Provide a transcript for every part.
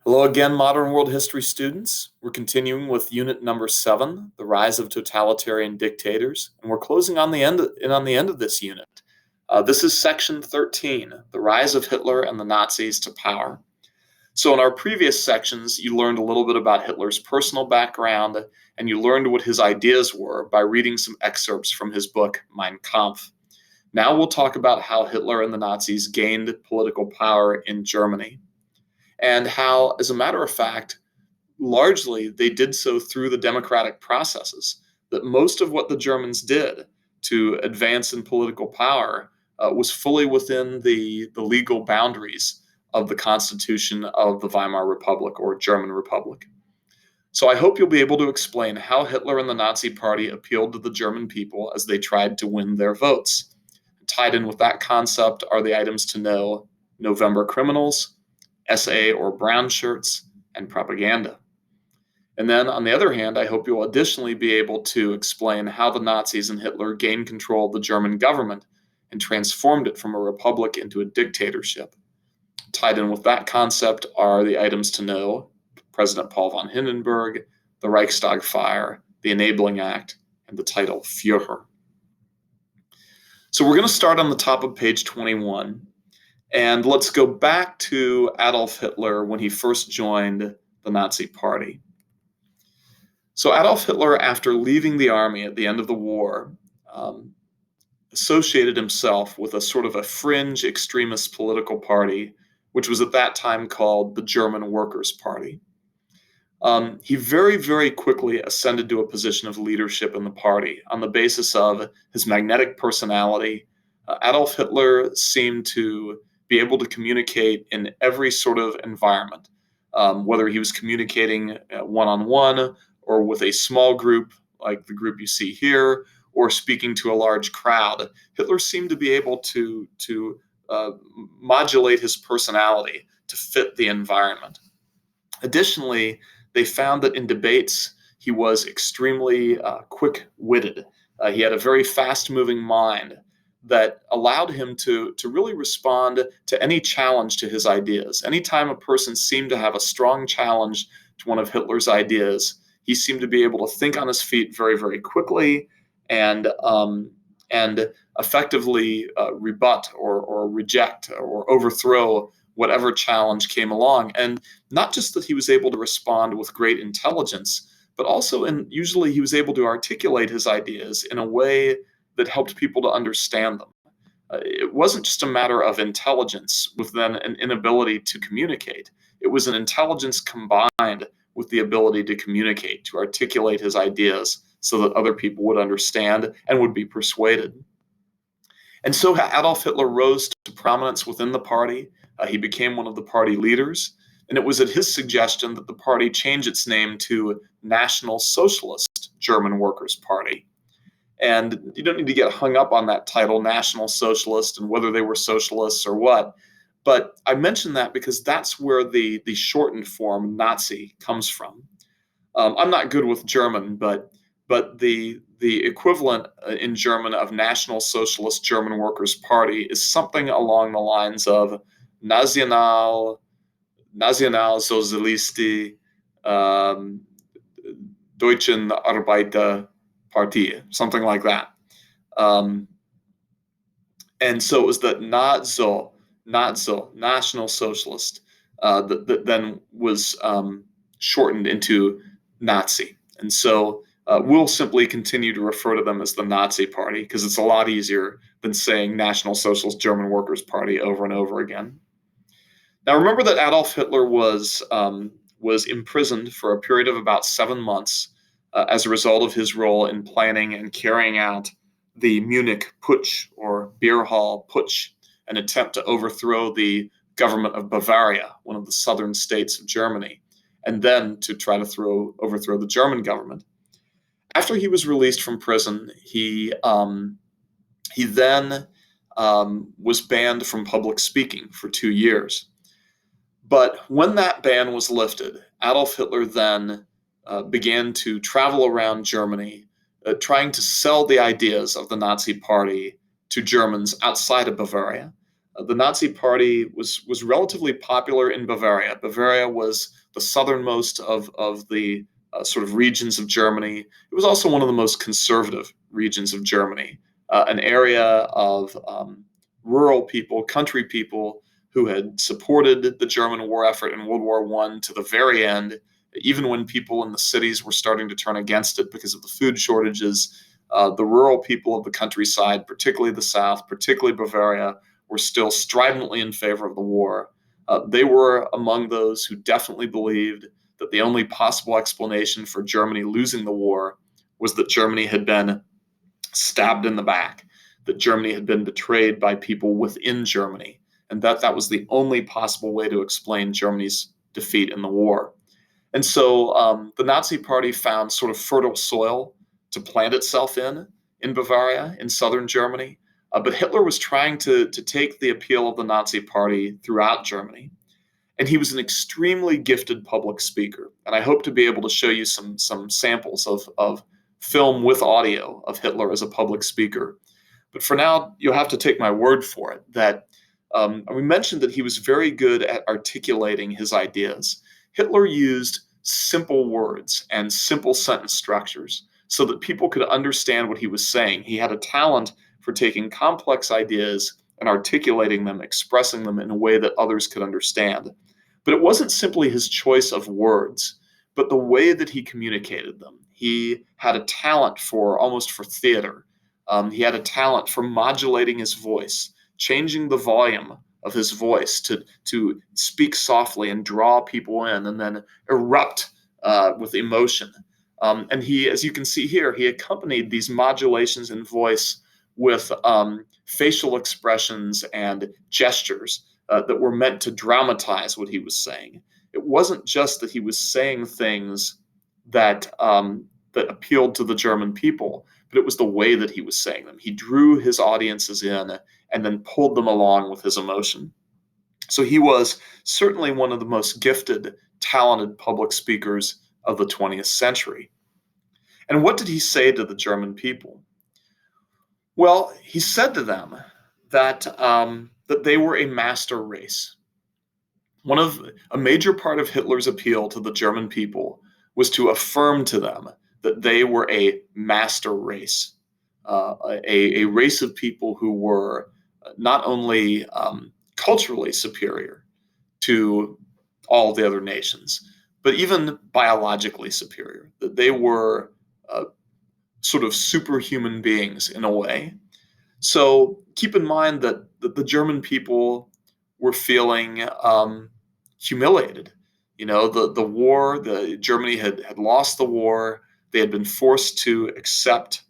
Hello again, Modern World History students. We're continuing with unit number 7, The Rise of Totalitarian Dictators, and we're closing on the end of this unit. This is section 13, The Rise of Hitler and the Nazis to Power. So in our previous sections, you learned a little bit about Hitler's personal background, and you learned what his ideas were by reading some excerpts from his book, Mein Kampf. Now we'll talk about how Hitler and the Nazis gained political power in Germany, and how, as a matter of fact, largely they did so through the democratic processes, that most of what the Germans did to advance in political power was fully within the legal boundaries of the Constitution of the Weimar Republic or German Republic. So I hope you'll be able to explain how Hitler and the Nazi Party appealed to the German people as they tried to win their votes. Tied in with that concept are the items to know: November criminals, SA or brown shirts, and propaganda. And then, on the other hand, I hope you'll additionally be able to explain how the Nazis and Hitler gained control of the German government and transformed it from a republic into a dictatorship. Tied in with that concept are the items to know: President Paul von Hindenburg, the Reichstag fire, the Enabling Act, and the title Führer. So we're going to start on the top of page 21. And let's go back to Adolf Hitler when he first joined the Nazi Party. So Adolf Hitler, after leaving the army at the end of the war, associated himself with a sort of a fringe extremist political party, which was at that time called the German Workers' Party. He very, very quickly ascended to a position of leadership in the party on the basis of his magnetic personality. Adolf Hitler seemed to be able to communicate in every sort of environment, whether he was communicating one-on-one or with a small group like the group you see here, or speaking to a large crowd. Hitler seemed to be able to modulate his personality to fit the environment. Additionally, they found that in debates, he was extremely quick-witted. He had a very fast-moving mind that allowed him to really respond to any challenge to his ideas. Anytime a person seemed to have a strong challenge to one of Hitler's ideas, he seemed to be able to think on his feet very, very quickly and effectively rebut or reject or overthrow whatever challenge came along. And not just that he was able to respond with great intelligence, but also usually he was able to articulate his ideas in a way that helped people to understand them. It wasn't just a matter of intelligence with then an inability to communicate. It was an intelligence combined with the ability to communicate, to articulate his ideas so that other people would understand and would be persuaded. And so Adolf Hitler rose to prominence within the party. He became one of the party leaders, and it was at his suggestion that the party change its name to National Socialist German Workers' Party. And you don't need to get hung up on that title, National Socialist, and whether they were socialists or what. But I mention that because that's where the shortened form Nazi comes from. I'm not good with German, but the equivalent in German of National Socialist German Workers' Party is something along the lines of Nationalsozialistische Deutschen Arbeiterpartie, something like that. And so it was the Nazo, National Socialist, that then was shortened into Nazi. And so we'll simply continue to refer to them as the Nazi Party because it's a lot easier than saying National Socialist German Workers' Party over and over again. Now remember that Adolf Hitler was imprisoned for a period of about 7 months as a result of his role in planning and carrying out the Munich Putsch or Beer Hall Putsch, an attempt to overthrow the government of Bavaria, one of the southern states of Germany, and then to try to overthrow the German government. After he was released from prison, he then was banned from public speaking for 2 years. But when that ban was lifted, Adolf Hitler then began to travel around Germany, trying to sell the ideas of the Nazi Party to Germans outside of Bavaria. The Nazi Party was relatively popular in Bavaria. Bavaria was the southernmost of the sort of regions of Germany. It was also one of the most conservative regions of Germany, an area of rural people, country people who had supported the German war effort in World War I to the very end, even when people in the cities were starting to turn against it because of the food shortages. The rural people of the countryside, particularly the South, particularly Bavaria, were still stridently in favor of the war. They were among those who definitely believed that the only possible explanation for Germany losing the war was that Germany had been stabbed in the back, that Germany had been betrayed by people within Germany, and that was the only possible way to explain Germany's defeat in the war. And so the Nazi Party found sort of fertile soil to plant itself in Bavaria, in southern Germany. But Hitler was trying to take the appeal of the Nazi Party throughout Germany. And he was an extremely gifted public speaker. And I hope to be able to show you some samples of film with audio of Hitler as a public speaker. But for now, you'll have to take my word for it that we mentioned that he was very good at articulating his ideas. Hitler used simple words and simple sentence structures so that people could understand what he was saying. He had a talent for taking complex ideas and articulating them, expressing them in a way that others could understand. But it wasn't simply his choice of words, but the way that he communicated them. He had a talent for almost for theater. He had a talent for modulating his voice, changing the volume of his voice to speak softly and draw people in and then erupt with emotion. And he, as you can see here, he accompanied these modulations in voice with facial expressions and gestures that were meant to dramatize what he was saying. It wasn't just that he was saying things that that appealed to the German people, but it was the way that he was saying them. He drew his audiences in and then pulled them along with his emotion. So he was certainly one of the most gifted, talented public speakers of the 20th century. And what did he say to the German people? Well, he said to them that they were a master race. A major part of Hitler's appeal to the German people was to affirm to them that they were a master race, a race of people who were not only culturally superior to all the other nations, but even biologically superior, that they were sort of superhuman beings in a way. So keep in mind that the German people were feeling humiliated. You know, the war, Germany had lost the war. They had been forced to accept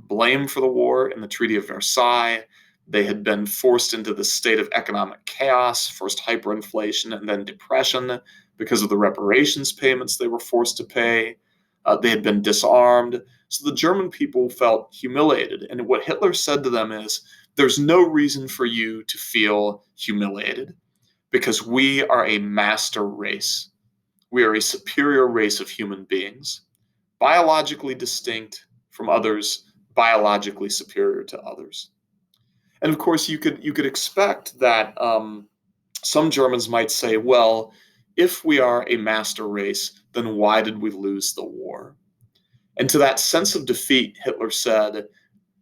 blame for the war in the Treaty of Versailles. They had been forced into the state of economic chaos, first hyperinflation and then depression because of the reparations payments they were forced to pay. They had been disarmed. So the German people felt humiliated. And what Hitler said to them is, there's no reason for you to feel humiliated because we are a master race. We are a superior race of human beings, biologically distinct from others, biologically superior to others. And of course, you could expect that some Germans might say, well, if we are a master race, then why did we lose the war? And to that sense of defeat, Hitler said,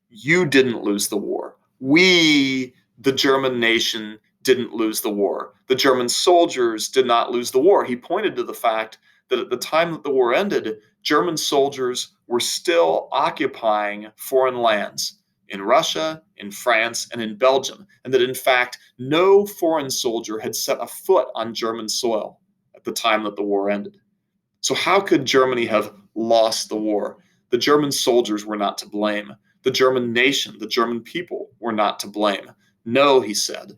you didn't lose the war. We, the German nation, didn't lose the war. The German soldiers did not lose the war. He pointed to the fact that at the time that the war ended, German soldiers were still occupying foreign lands in Russia, in France, and in Belgium, and that in fact, no foreign soldier had set a foot on German soil at the time that the war ended. So how could Germany have lost the war? The German soldiers were not to blame. The German nation, the German people were not to blame. No, he said,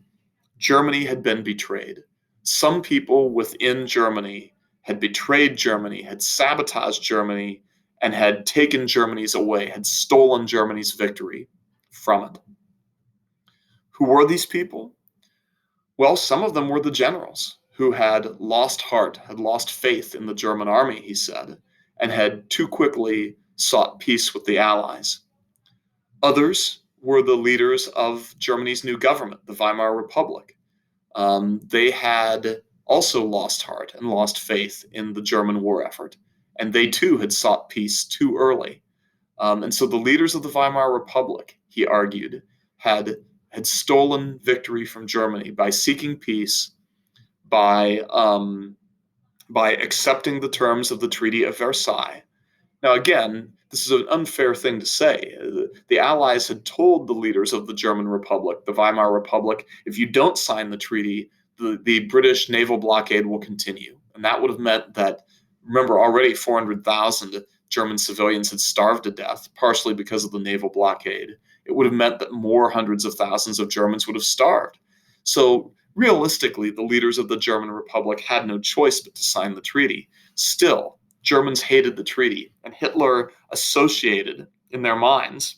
Germany had been betrayed. Some people within Germany had betrayed Germany, had sabotaged Germany, and had taken Germany's away, had stolen Germany's victory from it. Who were these people? Well, some of them were the generals who had lost heart, had lost faith in the German army, he said, and had too quickly sought peace with the Allies. Others were the leaders of Germany's new government, the Weimar Republic. They had also lost heart and lost faith in the German war effort, and they too had sought peace too early. And so the leaders of the Weimar Republic, he argued, had stolen victory from Germany by seeking peace, by accepting the terms of the Treaty of Versailles. Now, again, this is an unfair thing to say. The Allies had told the leaders of the German Republic, the Weimar Republic, if you don't sign the treaty, the British naval blockade will continue. And that would have meant that, remember, already 400,000 German civilians had starved to death, partially because of the naval blockade. It would have meant that more hundreds of thousands of Germans would have starved. So realistically, the leaders of the German Republic had no choice but to sign the treaty. Still, Germans hated the treaty, and Hitler associated in their minds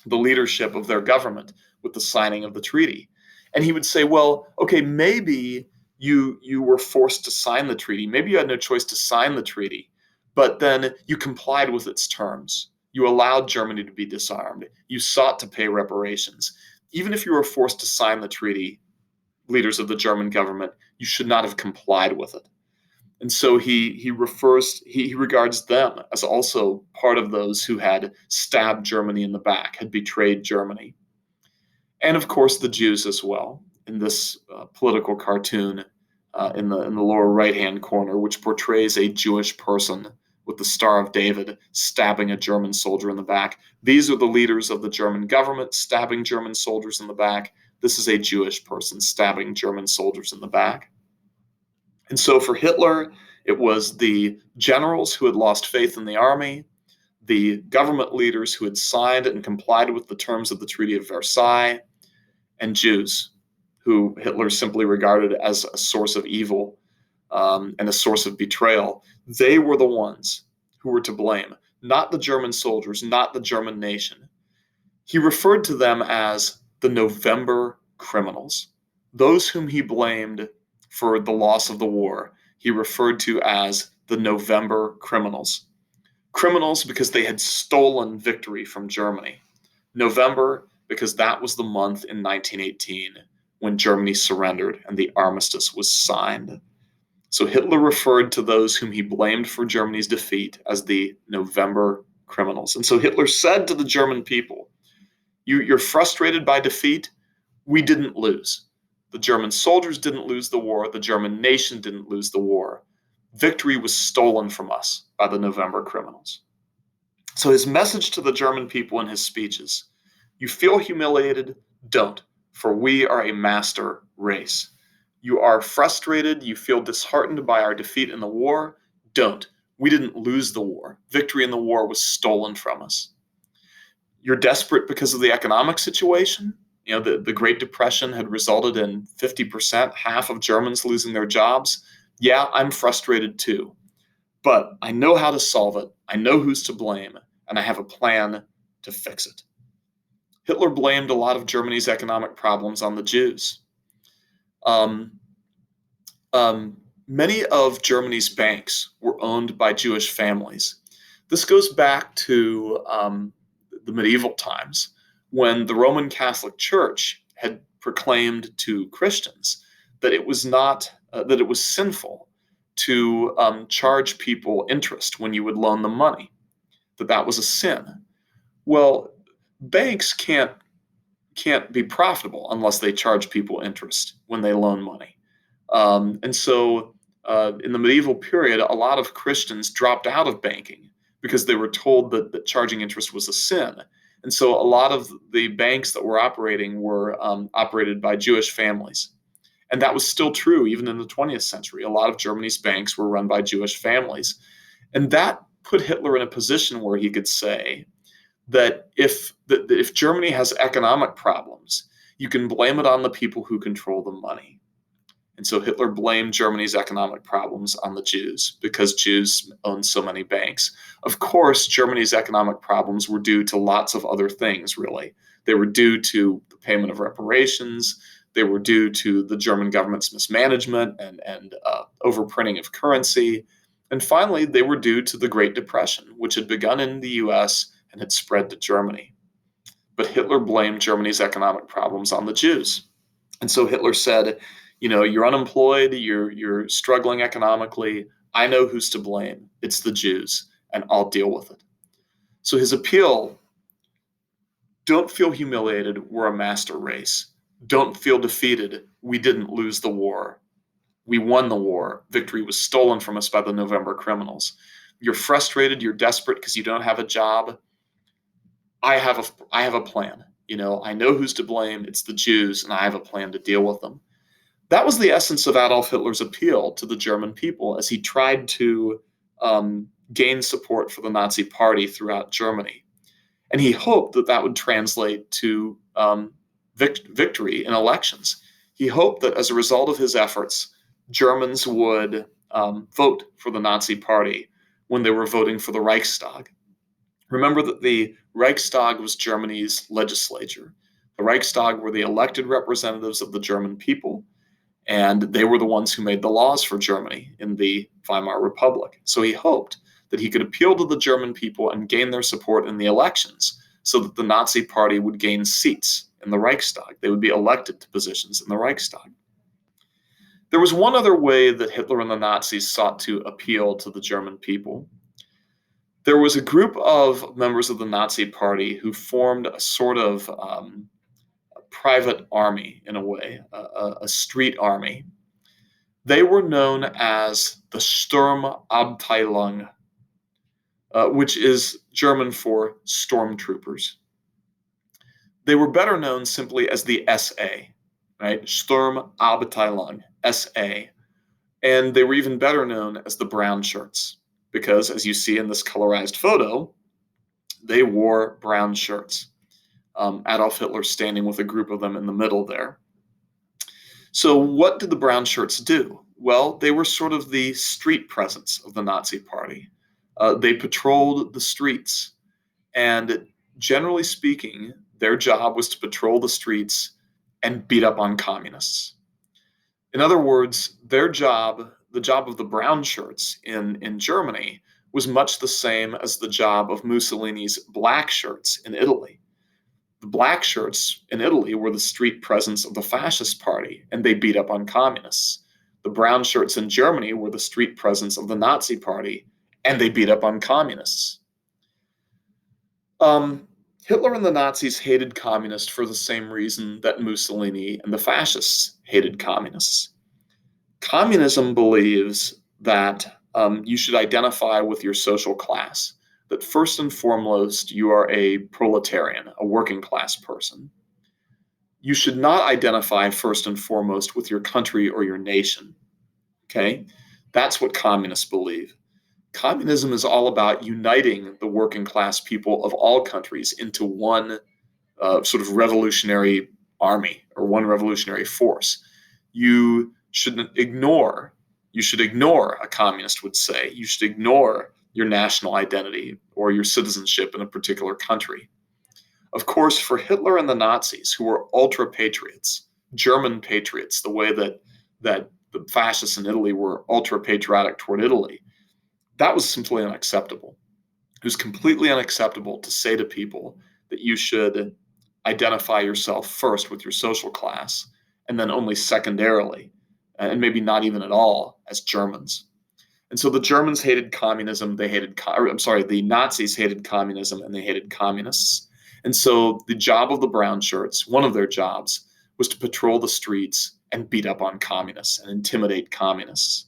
the leadership of their government with the signing of the treaty. And he would say, well, okay, maybe you were forced to sign the treaty. Maybe you had no choice to sign the treaty, but then you complied with its terms. You allowed Germany to be disarmed. You sought to pay reparations. Even if you were forced to sign the treaty, leaders of the German government, you should not have complied with it. And so he regards them as also part of those who had stabbed Germany in the back, had betrayed Germany. And of course, the Jews as well, in this political cartoon in the lower right-hand corner, which portrays a Jewish person with the Star of David stabbing a German soldier in the back. These are the leaders of the German government stabbing German soldiers in the back. This is a Jewish person stabbing German soldiers in the back. And so for Hitler, it was the generals who had lost faith in the army, the government leaders who had signed and complied with the terms of the Treaty of Versailles, and Jews, who Hitler simply regarded as a source of evil and a source of betrayal. They were the ones who were to blame, not the German soldiers, not the German nation. He referred to them as the November criminals. Those whom he blamed for the loss of the war, he referred to as the November criminals. Criminals because they had stolen victory from Germany. November because that was the month in 1918 when Germany surrendered and the armistice was signed. So Hitler referred to those whom he blamed for Germany's defeat as the November criminals. And so Hitler said to the German people, you're frustrated by defeat? We didn't lose. The German soldiers didn't lose the war. The German nation didn't lose the war. Victory was stolen from us by the November criminals. So his message to the German people in his speeches, you feel humiliated? Don't, for we are a master race. You are frustrated, you feel disheartened by our defeat in the war? Don't. We didn't lose the war. Victory in the war was stolen from us. You're desperate because of the economic situation? You know, the Great Depression had resulted in 50%, half of Germans losing their jobs. Yeah, I'm frustrated too. But I know how to solve it, I know who's to blame, and I have a plan to fix it. Hitler blamed a lot of Germany's economic problems on the Jews. Many of Germany's banks were owned by Jewish families. This goes back to the medieval times when the Roman Catholic Church had proclaimed to Christians that it was sinful to charge people interest when you would loan them money, that was a sin. Well, banks can't be profitable unless they charge people interest when they loan money. And so in the medieval period, a lot of Christians dropped out of banking because they were told that charging interest was a sin. And so a lot of the banks that were operating were operated by Jewish families. And that was still true even in the 20th century. A lot of Germany's banks were run by Jewish families. And that put Hitler in a position where he could say that if Germany has economic problems, you can blame it on the people who control the money. And so Hitler blamed Germany's economic problems on the Jews because Jews owned so many banks. Of course, Germany's economic problems were due to lots of other things, really. They were due to the payment of reparations. They were due to the German government's mismanagement and overprinting of currency. And finally, they were due to the Great Depression, which had begun in the US and had spread to Germany. but Hitler blamed Germany's economic problems on the Jews. And so Hitler said, you're unemployed, you're struggling economically. I know who's to blame. It's the Jews, and I'll deal with it. So his appeal: don't feel humiliated. We're a master race. Don't feel defeated. We didn't lose the war. We won the war. Victory was stolen from us by the November criminals. You're frustrated. You're desperate because you don't have a job. I have a plan. I know who's to blame. It's the Jews, and I have a plan to deal with them. That was the essence of Adolf Hitler's appeal to the German people as he tried to gain support for the Nazi Party throughout Germany. And he hoped that that would translate to victory in elections. He hoped that as a result of his efforts, Germans would vote for the Nazi Party when they were voting for the Reichstag. Remember that the Reichstag was Germany's legislature. The Reichstag were the elected representatives of the German people, and they were the ones who made the laws for Germany in the Weimar Republic. So he hoped that he could appeal to the German people and gain their support in the elections so that the Nazi Party would gain seats in the Reichstag. They would be elected to positions in the Reichstag. There was one other way that Hitler and the Nazis sought to appeal to the German people. There was a group of members of the Nazi Party who formed a sort of private army, in a way, a street army. They were known as the Sturmabteilung, which is German for stormtroopers. They were better known simply as the SA, right? Sturmabteilung, SA. And they were even better known as the brown shirts, because as you see in this colorized photo, they wore brown shirts. Adolf Hitler standing with a group of them in the middle there. So what did the brown shirts do? Well, they were sort of the street presence of the Nazi Party. They patrolled the streets, and generally speaking, their job was to patrol the streets and beat up on communists. In other words, their job, the job of the brown shirts in Germany, was much the same as the job of Mussolini's black shirts in Italy. The black shirts in Italy were the street presence of the fascist party, and they beat up on communists. The brown shirts in Germany were the street presence of the Nazi party, and they beat up on communists. Hitler and the Nazis hated communists for the same reason that Mussolini and the fascists hated communists. Communism believes that you should identify with your social class, that first and foremost you are a proletarian, a working class person. You should not identify first and foremost with your country or your nation. Okay? That's what communists believe. Communism is all about uniting the working class people of all countries into one sort of revolutionary army or one revolutionary force. You should ignore, a communist would say, you should ignore your national identity or your citizenship in a particular country. Of course, for Hitler and the Nazis, who were ultra-patriots, German patriots, the way that the fascists in Italy were ultra-patriotic toward Italy, that was simply unacceptable. It was completely unacceptable to say to people that you should identify yourself first with your social class, and then only secondarily, and maybe not even at all, as Germans. And so the Germans hated communism, the Nazis hated communism, and they hated communists. And so the job of the brown shirts, one of their jobs, was to patrol the streets and beat up on communists and intimidate communists.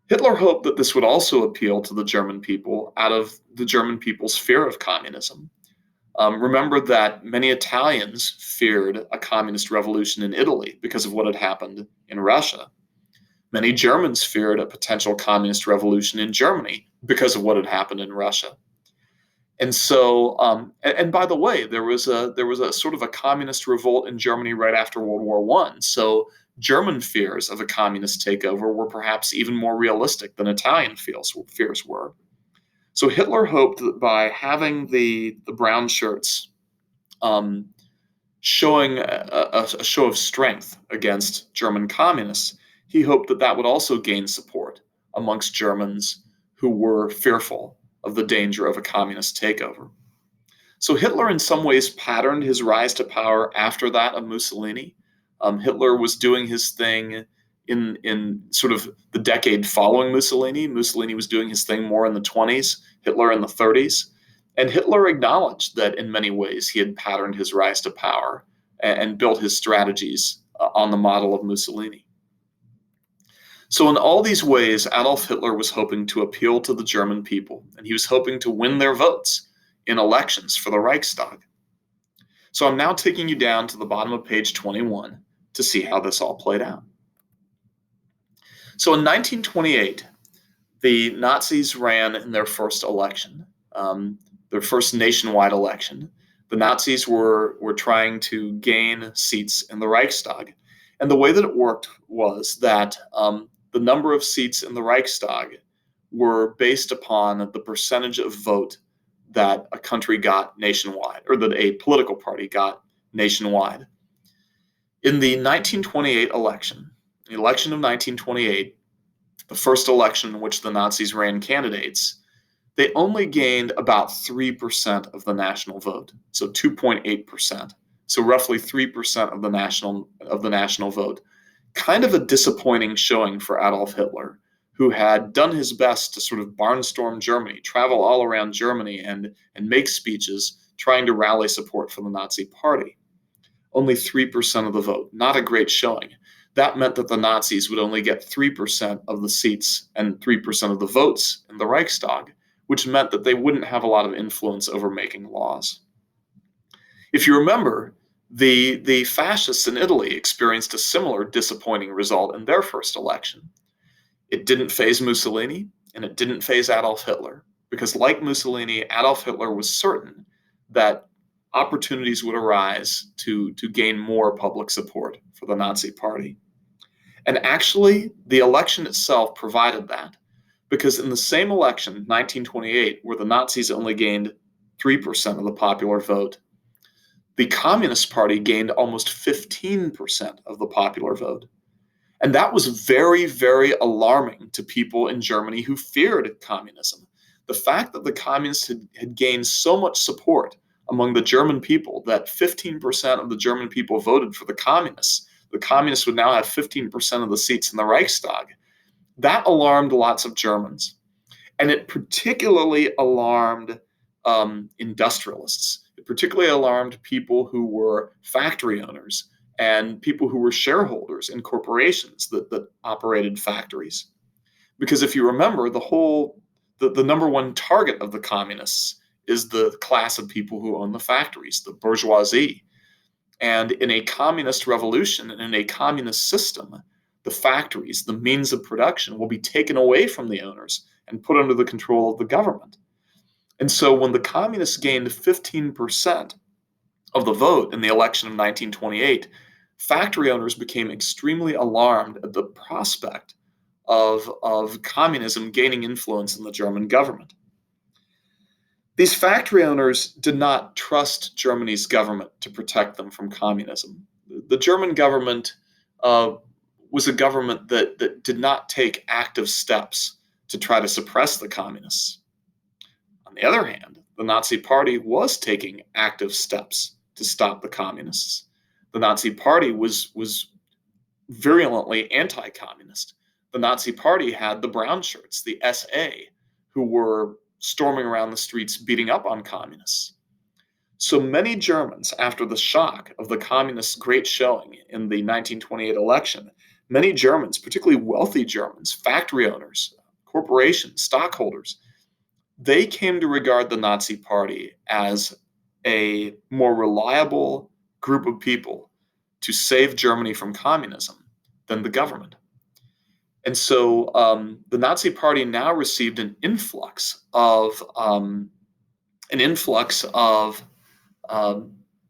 Hitler hoped that this would also appeal to the German people out of the German people's fear of communism. Remember that many Italians feared a communist revolution in Italy because of what had happened in Russia. Many Germans feared a potential communist revolution in Germany because of what had happened in Russia. And so, and by the way, there was a sort of a communist revolt in Germany right after World War I. So German fears of a communist takeover were perhaps even more realistic than Italian fears were. So Hitler hoped that by having the brown shirts showing a show of strength against German communists, he hoped that that would also gain support amongst Germans who were fearful of the danger of a communist takeover. So Hitler in some ways patterned his rise to power after that of Mussolini. Hitler was doing his thing in sort of the decade following Mussolini. Mussolini was doing his thing more in the 20s, Hitler in the 30s. And Hitler acknowledged that in many ways he had patterned his rise to power and built his strategies on the model of Mussolini. So, in all these ways, Adolf Hitler was hoping to appeal to the German people, and he was hoping to win their votes in elections for the Reichstag. So, I'm now taking you down to the bottom of page 21 to see how this all played out. So, in 1928, the Nazis ran in their first election, their first nationwide election. The Nazis were trying to gain seats in the Reichstag. And the way that it worked was that the number of seats in the Reichstag were based upon the percentage of vote that a country got nationwide, or that a political party got nationwide. In the 1928 election, the election of 1928, the first election in which the Nazis ran candidates, they only gained about 3% of the national vote, so 2.8%. So roughly 3% of the national vote. Kind of a disappointing showing for Adolf Hitler, who had done his best to sort of barnstorm Germany, travel all around Germany and make speeches trying to rally support for the Nazi Party. Only 3% of the vote, not a great showing. That meant that the Nazis would only get 3% of the seats and 3% of the votes in the Reichstag, which meant that they wouldn't have a lot of influence over making laws. If you remember, the fascists in Italy experienced a similar disappointing result in their first election. It didn't faze Mussolini, and it didn't faze Adolf Hitler, because like Mussolini, Adolf Hitler was certain that opportunities would arise to gain more public support for the Nazi Party. And actually, the election itself provided that, because in the same election, 1928, where the Nazis only gained 3% of the popular vote, the Communist Party gained almost 15% of the popular vote. And that was very, very alarming to people in Germany who feared communism. The fact that the communists had gained so much support among the German people that 15% of the German people voted for the communists would now have 15% of the seats in the Reichstag. That alarmed lots of Germans. And it particularly alarmed industrialists. It particularly alarmed people who were factory owners and people who were shareholders in corporations that operated factories. Because if you remember, the number one target of the communists is the class of people who own the factories, the bourgeoisie. And in a communist revolution and in a communist system, the factories, the means of production, will be taken away from the owners and put under the control of the government. And so when the communists gained 15% of the vote in the election of 1928, factory owners became extremely alarmed at the prospect of communism gaining influence in the German government. These factory owners did not trust Germany's government to protect them from communism. The German government was a government that did not take active steps to try to suppress the communists. On the other hand, the Nazi Party was taking active steps to stop the communists. The Nazi Party was virulently anti-communist. The Nazi Party had the brown shirts, the SA, who were storming around the streets beating up on communists. So many Germans, after the shock of the communists' great showing in the 1928 election, many Germans, particularly wealthy Germans, factory owners, corporations, stockholders, they came to regard the Nazi Party as a more reliable group of people to save Germany from communism than the government. And so the Nazi Party now received an influx of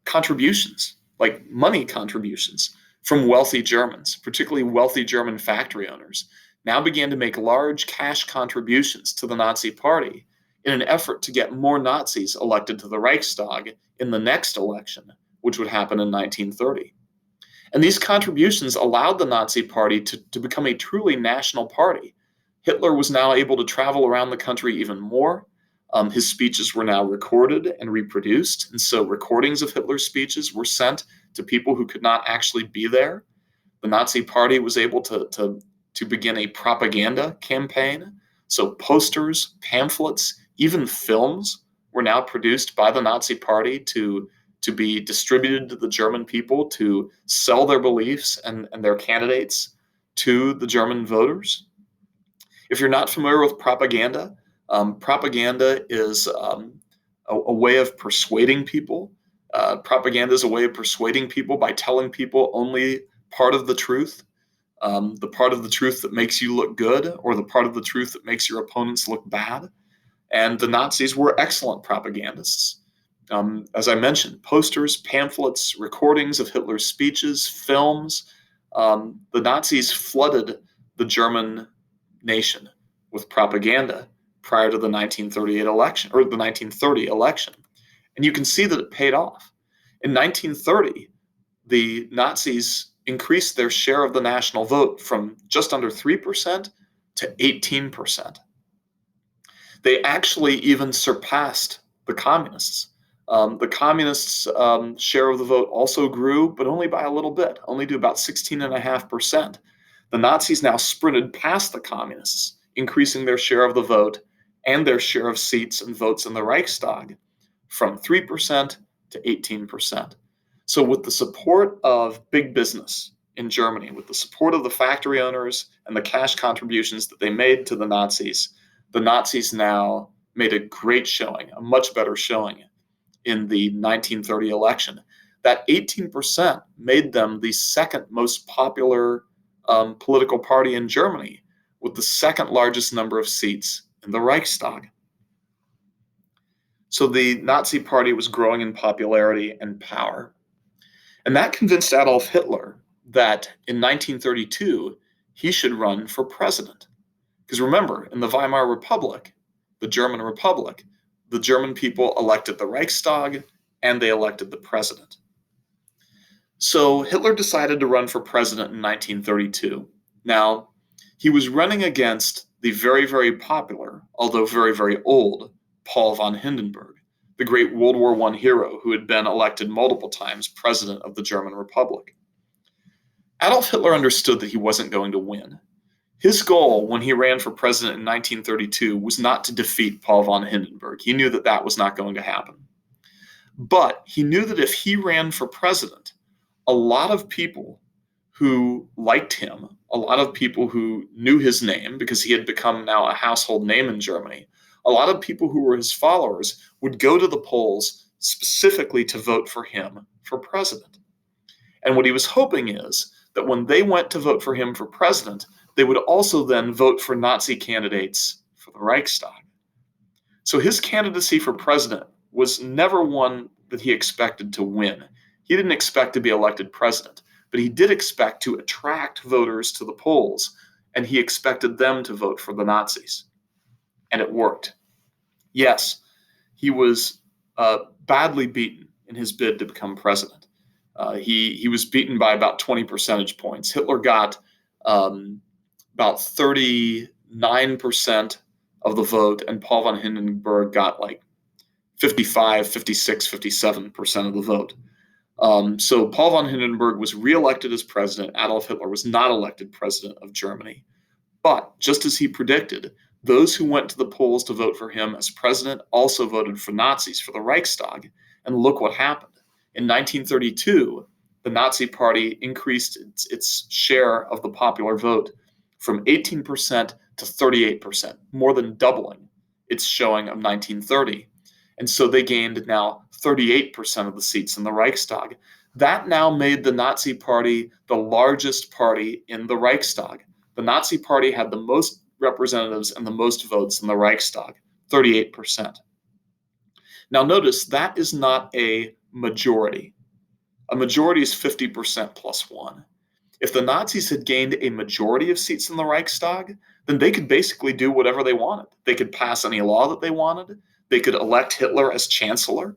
contributions, like money contributions, from wealthy Germans, particularly wealthy German factory owners, now began to make large cash contributions to the Nazi Party in an effort to get more Nazis elected to the Reichstag in the next election, which would happen in 1930. And these contributions allowed the Nazi Party to become a truly national party. Hitler was now able to travel around the country even more. His speeches were now recorded and reproduced, and so recordings of Hitler's speeches were sent to people who could not actually be there. The Nazi Party was able to begin a propaganda campaign. So posters, pamphlets, even films were now produced by the Nazi Party to be distributed to the German people to sell their beliefs and their candidates to the German voters. If you're not familiar with propaganda, propaganda is a way of persuading people. Propaganda is a way of persuading people by telling people only part of the truth, the part of the truth that makes you look good, or the part of the truth that makes your opponents look bad. And the Nazis were excellent propagandists. As I mentioned, posters, pamphlets, recordings of Hitler's speeches, films. The Nazis flooded the German nation with propaganda prior to the 1938 election, or the 1930 election. And you can see that it paid off. In 1930, the Nazis increased their share of the national vote from just under 3% to 18%. They actually even surpassed the communists. The communists' share of the vote also grew, but only by a little bit, only to about 16.5%. The Nazis now sprinted past the communists, increasing their share of the vote and their share of seats and votes in the Reichstag from 3% to 18%. So with the support of big business in Germany, with the support of the factory owners and the cash contributions that they made to the Nazis now made a great showing, a much better showing in the 1930 election. That 18% made them the second most popular political party in Germany, with the second largest number of seats in the Reichstag. So the Nazi Party was growing in popularity and power. And that convinced Adolf Hitler that in 1932, he should run for president. Because remember, in the Weimar Republic, the German Republic, the German people elected the Reichstag and they elected the president. So Hitler decided to run for president in 1932. Now, he was running against the very, very popular, although very, very old, Paul von Hindenburg, the great World War I hero who had been elected multiple times president of the German Republic. Adolf Hitler understood that he wasn't going to win. His goal when he ran for president in 1932 was not to defeat Paul von Hindenburg. He knew that that was not going to happen. But he knew that if he ran for president, a lot of people who liked him, a lot of people who knew his name because he had become now a household name in Germany, a lot of people who were his followers would go to the polls specifically to vote for him for president. And what he was hoping is that when they went to vote for him for president, they would also then vote for Nazi candidates for the Reichstag. So his candidacy for president was never one that he expected to win. He didn't expect to be elected president, but he did expect to attract voters to the polls, and he expected them to vote for the Nazis. And it worked. Yes, he was badly beaten in his bid to become president. He was beaten by about 20 percentage points. Hitler got about 39% of the vote, and Paul von Hindenburg got like 55, 56, 57% of the vote. So Paul von Hindenburg was reelected as president. Adolf Hitler was not elected president of Germany. But just as he predicted, those who went to the polls to vote for him as president also voted for Nazis for the Reichstag. And look what happened. In 1932, the Nazi Party increased its share of the popular vote from 18% to 38%, more than doubling its showing of 1930. And so they gained now 38% of the seats in the Reichstag. That now made the Nazi Party the largest party in the Reichstag. The Nazi Party had the most representatives and the most votes in the Reichstag, 38%. Now notice that is not a majority. A majority is 50% plus one. If the Nazis had gained a majority of seats in the Reichstag, then they could basically do whatever they wanted. They could pass any law that they wanted. They could elect Hitler as chancellor,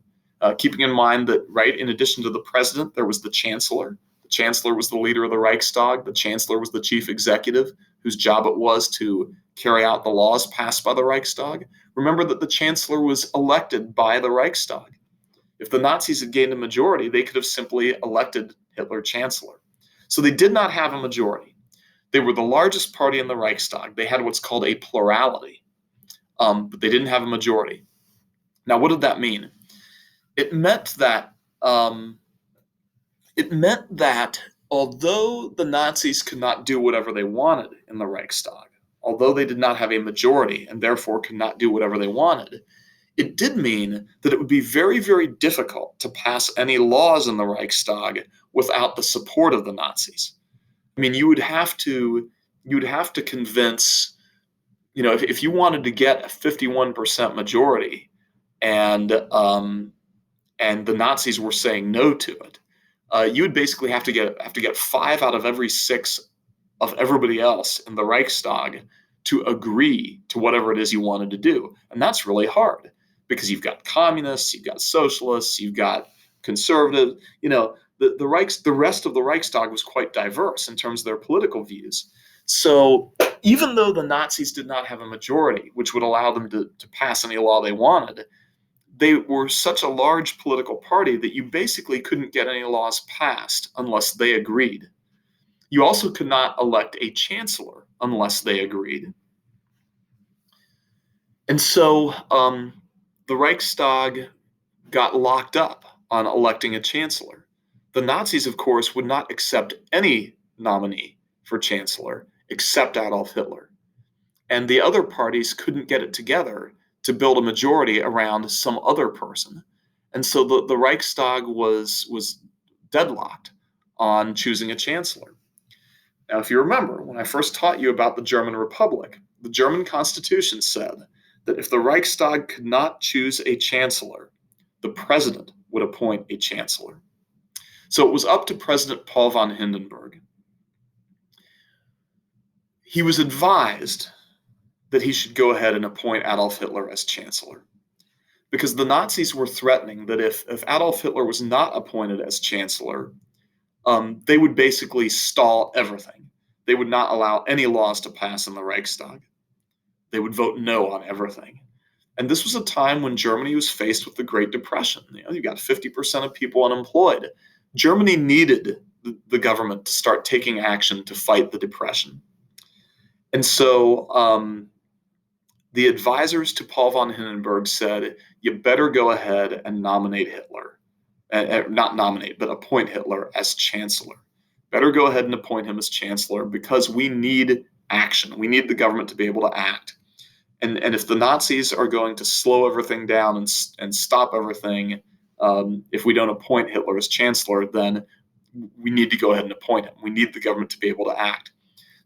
keeping in mind that, right, in addition to the president, there was the chancellor. The chancellor was the leader of the Reichstag. The chancellor was the chief executive, whose job it was to carry out the laws passed by the Reichstag. Remember that the chancellor was elected by the Reichstag. If the Nazis had gained a majority, they could have simply elected Hitler chancellor. So they did not have a majority. They were the largest party in the Reichstag. They had what's called a plurality, but they didn't have a majority. Now, what did that mean? It meant that although the Nazis could not do whatever they wanted in the Reichstag, although they did not have a majority and therefore could not do whatever they wanted, it did mean that it would be very, very difficult to pass any laws in the Reichstag without the support of the Nazis. I mean, you would have to convince, if you wanted to get a 51% majority, and the Nazis were saying no to it, you would basically have to get 5 out of every 6 of everybody else in the Reichstag to agree to whatever it is you wanted to do, and that's really hard because you've got communists, you've got socialists, you've got conservatives. The rest of the Reichstag was quite diverse in terms of their political views. So even though the Nazis did not have a majority, which would allow them to pass any law they wanted, they were such a large political party that you basically couldn't get any laws passed unless they agreed. You also could not elect a chancellor unless they agreed. And so the Reichstag got locked up on electing a chancellor. The Nazis, of course, would not accept any nominee for chancellor except Adolf Hitler. And the other parties couldn't get it together to build a majority around some other person. And so the Reichstag was deadlocked on choosing a chancellor. Now, if you remember, when I first taught you about the German Republic, the German Constitution said that if the Reichstag could not choose a chancellor, the president would appoint a chancellor. So it was up to President Paul von Hindenburg. He was advised that he should go ahead and appoint Adolf Hitler as chancellor, because the Nazis were threatening that if Adolf Hitler was not appointed as chancellor, they would basically stall everything. They would not allow any laws to pass in the Reichstag. They would vote no on everything. And this was a time when Germany was faced with the Great Depression. You got 50% of people unemployed. Germany needed the government to start taking action to fight the Depression. And so the advisors to Paul von Hindenburg said, you better go ahead and nominate Hitler. Not nominate, but appoint Hitler as chancellor. Better go ahead and appoint him as chancellor because we need action. We need the government to be able to act. And if the Nazis are going to slow everything down and stop everything, if we don't appoint Hitler as chancellor, then we need to go ahead and appoint him. We need the government to be able to act.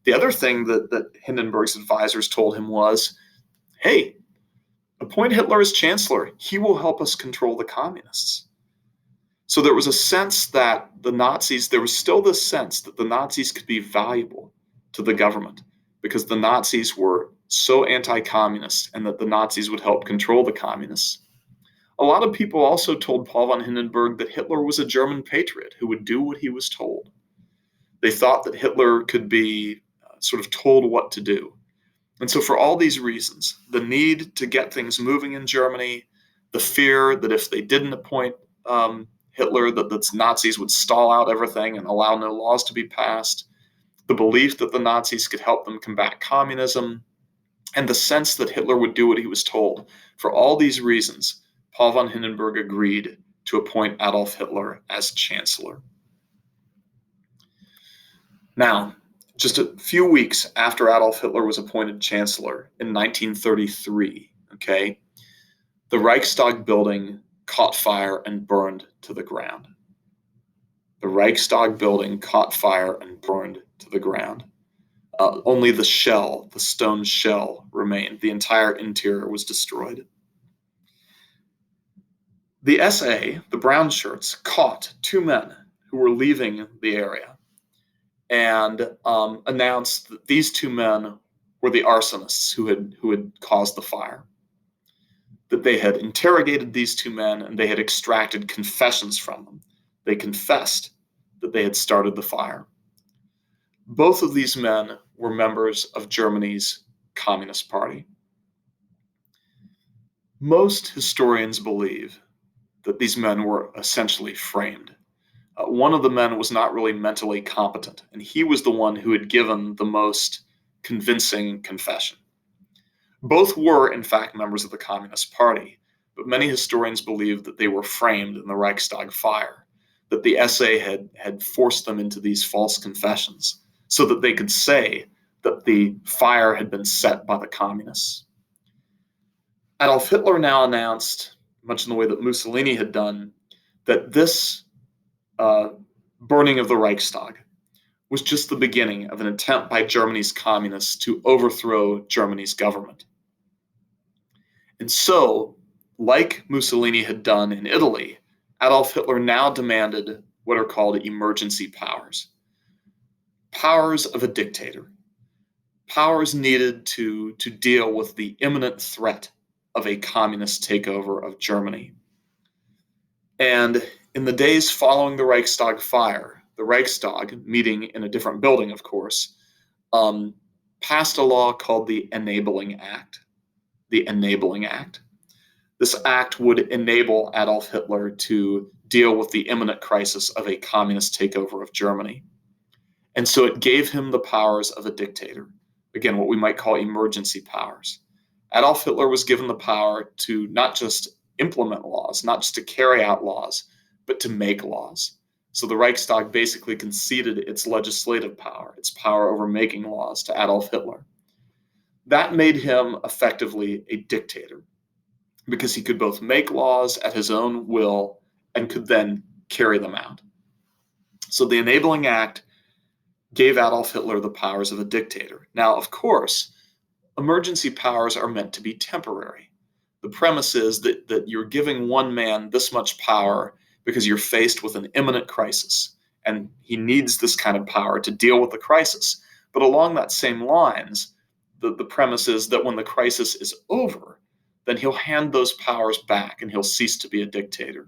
The other thing that Hindenburg's advisors told him was, hey, appoint Hitler as chancellor. He will help us control the communists. So there was a sense that there was still this sense that the Nazis could be valuable to the government because the Nazis were so anti-communist and that the Nazis would help control the communists. A lot of people also told Paul von Hindenburg that Hitler was a German patriot who would do what he was told. They thought that Hitler could be sort of told what to do. And so for all these reasons, the need to get things moving in Germany, the fear that if they didn't appoint Hitler, that the Nazis would stall out everything and allow no laws to be passed, the belief that the Nazis could help them combat communism, and the sense that Hitler would do what he was told. For all these reasons, Paul von Hindenburg agreed to appoint Adolf Hitler as chancellor. Now, just a few weeks after Adolf Hitler was appointed chancellor in 1933, the Reichstag building caught fire and burned to the ground. The Reichstag building caught fire and burned to the ground. Only the stone shell remained. The entire interior was destroyed. The SA, the brown shirts, caught 2 men who were leaving the area and announced that these 2 men were the arsonists who had caused the fire. That they had interrogated these 2 men and they had extracted confessions from them. They confessed that they had started the fire. Both of these men were members of Germany's Communist Party. Most historians believe that these men were essentially framed. One of the men was not really mentally competent, and he was the one who had given the most convincing confession. Both were, in fact, members of the Communist Party, but many historians believe that they were framed in the Reichstag fire, that the SA had forced them into these false confessions so that they could say that the fire had been set by the communists. Adolf Hitler now announced, much in the way that Mussolini had done, that this burning of the Reichstag was just the beginning of an attempt by Germany's communists to overthrow Germany's government. And so, like Mussolini had done in Italy, Adolf Hitler now demanded what are called emergency powers. Powers of a dictator. Powers needed to deal with the imminent threat of a communist takeover of Germany. And in the days following the Reichstag fire, the Reichstag, meeting in a different building, of course, passed a law called the Enabling Act. The Enabling Act. This act would enable Adolf Hitler to deal with the imminent crisis of a communist takeover of Germany. And so it gave him the powers of a dictator. Again, what we might call emergency powers. Adolf Hitler was given the power to not just implement laws, not just to carry out laws, but to make laws. So the Reichstag basically conceded its legislative power, its power over making laws, to Adolf Hitler. That made him effectively a dictator because he could both make laws at his own will and could then carry them out. So the Enabling Act gave Adolf Hitler the powers of a dictator. Now, of course, emergency powers are meant to be temporary. The premise is that you're giving one man this much power because you're faced with an imminent crisis, and he needs this kind of power to deal with the crisis. But along that same lines, the premise is that when the crisis is over, then he'll hand those powers back and he'll cease to be a dictator.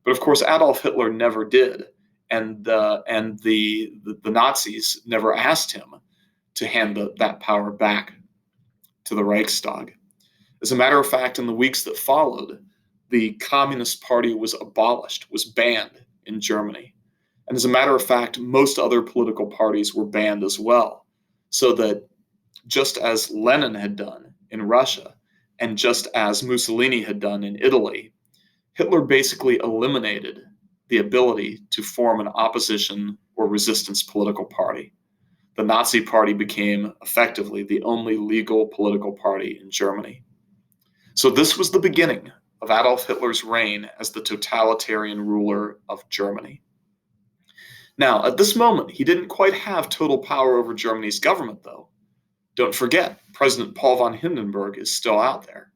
But of course, Adolf Hitler never did, and the Nazis never asked him to hand that power back to the Reichstag. As a matter of fact, in the weeks that followed, the Communist Party was abolished, was banned in Germany. And as a matter of fact, most other political parties were banned as well, so that just as Lenin had done in Russia, and just as Mussolini had done in Italy, Hitler basically eliminated the ability to form an opposition or resistance political party. The Nazi Party became effectively the only legal political party in Germany. So this was the beginning of Adolf Hitler's reign as the totalitarian ruler of Germany. Now, at this moment, he didn't quite have total power over Germany's government, though. Don't forget, President Paul von Hindenburg is still out there.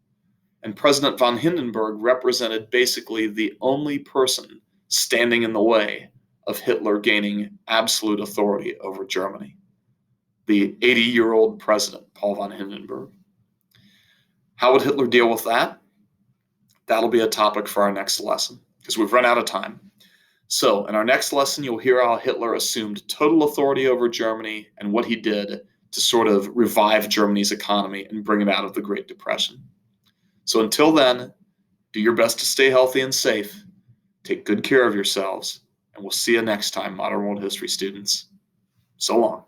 And President von Hindenburg represented basically the only person standing in the way of Hitler gaining absolute authority over Germany. The 80-year-old president, Paul von Hindenburg. How would Hitler deal with that? That'll be a topic for our next lesson, because we've run out of time. So, in our next lesson, you'll hear how Hitler assumed total authority over Germany and what he did to sort of revive Germany's economy and bring it out of the Great Depression. So until then, do your best to stay healthy and safe, take good care of yourselves, and we'll see you next time, Modern World History students. So long.